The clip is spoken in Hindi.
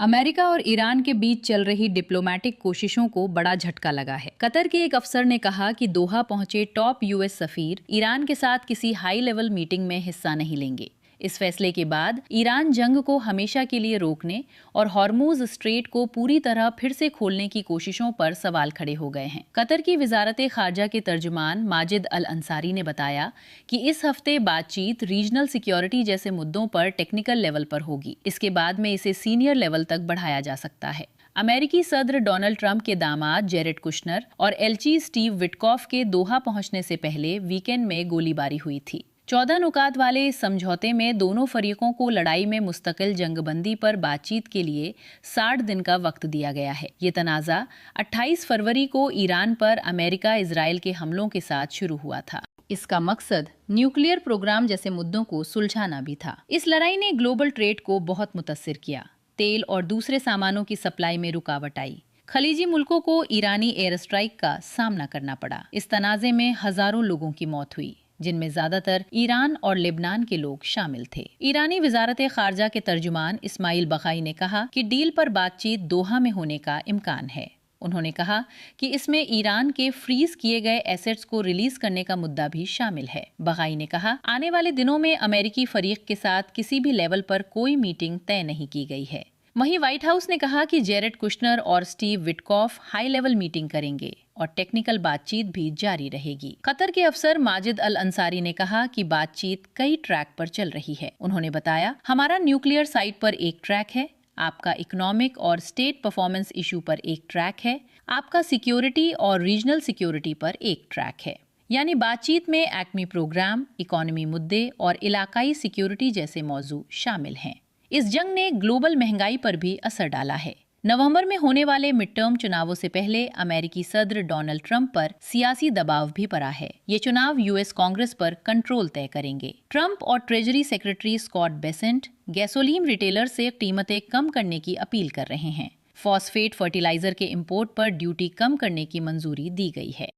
अमेरिका और ईरान के बीच चल रही डिप्लोमेटिक कोशिशों को बड़ा झटका लगा है। कतर के एक अफसर ने कहा कि दोहा पहुंचे टॉप यूएस सफीर ईरान के साथ किसी हाई लेवल मीटिंग में हिस्सा नहीं लेंगे। इस फैसले के बाद ईरान जंग को हमेशा के लिए रोकने और हॉर्मूज स्ट्रेट को पूरी तरह फिर से खोलने की कोशिशों पर सवाल खड़े हो गए हैं। कतर की वजारत खारजा के तर्जुमान माजिद अल अंसारी ने बताया कि इस हफ्ते बातचीत रीजनल सिक्योरिटी जैसे मुद्दों पर टेक्निकल लेवल पर होगी। इसके बाद में इसे सीनियर लेवल तक बढ़ाया जा सकता है। अमेरिकी सदर डोनाल्ड ट्रंप के दामाद जेरेड कुशनर और एलची स्टीव विटकॉफ के दोहा पहुंचने से पहले वीकेंड में गोलीबारी हुई थी। 14 नुकात वाले इस समझौते में दोनों फरीकों को लड़ाई में मुस्तकिल जंगबंदी पर बातचीत के लिए 60 दिन का वक्त दिया गया है। ये तनाज़ा 28 फरवरी को ईरान पर अमेरिका इजराइल के हमलों के साथ शुरू हुआ था। इसका मकसद न्यूक्लियर प्रोग्राम जैसे मुद्दों को सुलझाना भी था। इस लड़ाई ने ग्लोबल ट्रेड को बहुत मुतासिर किया। तेल और दूसरे सामानों की सप्लाई में रुकावट आई। खलीजी मुल्कों को ईरानी एयर स्ट्राइक का सामना करना पड़ा। इस तनाज़े में हजारों लोगों की मौत हुई, जिनमें ज्यादातर ईरान और लेबनान के लोग शामिल थे। ईरानी वजारत खारजा के तर्जुमान इस्माइल बखाई ने कहा कि डील पर बातचीत दोहा में होने का इम्कान है। उन्होंने कहा कि इसमें ईरान के फ्रीज किए गए एसेट्स को रिलीज करने का मुद्दा भी शामिल है। बखाई ने कहा, आने वाले दिनों में अमेरिकी फरीक के साथ किसी भी लेवल पर कोई मीटिंग तय नहीं की गई है। वहीं व्हाइट हाउस ने कहा कि जेरेड कुशनर और Steve Witkoff high level meeting करेंगे और टेक्निकल बातचीत भी जारी रहेगी। कतर के अफसर माजिद अल अंसारी ने कहा कि बातचीत कई ट्रैक पर चल रही है। उन्होंने बताया, हमारा न्यूक्लियर साइट पर एक ट्रैक है, आपका इकोनॉमिक और स्टेट परफॉर्मेंस इशू पर एक ट्रैक है, आपका सिक्योरिटी और रीजनल सिक्योरिटी पर एक ट्रैक है। यानी बातचीत में एक्मी प्रोग्राम, इकोनॉमी मुद्दे और इलाकाई सिक्योरिटी जैसे मौजू शामिल हैं। इस जंग ने ग्लोबल महंगाई पर भी असर डाला है। नवंबर में होने वाले मिड टर्म चुनावों से पहले अमेरिकी सदर डोनाल्ड ट्रंप पर सियासी दबाव भी पड़ा है। ये चुनाव यूएस कांग्रेस पर कंट्रोल तय करेंगे। ट्रंप और treasury secretary Scott Bessent gasoline retailer से कीमतें कम करने की अपील कर रहे हैं। फॉस्फेट फर्टिलाइजर के इंपोर्ट पर ड्यूटी कम करने की मंजूरी दी गई है।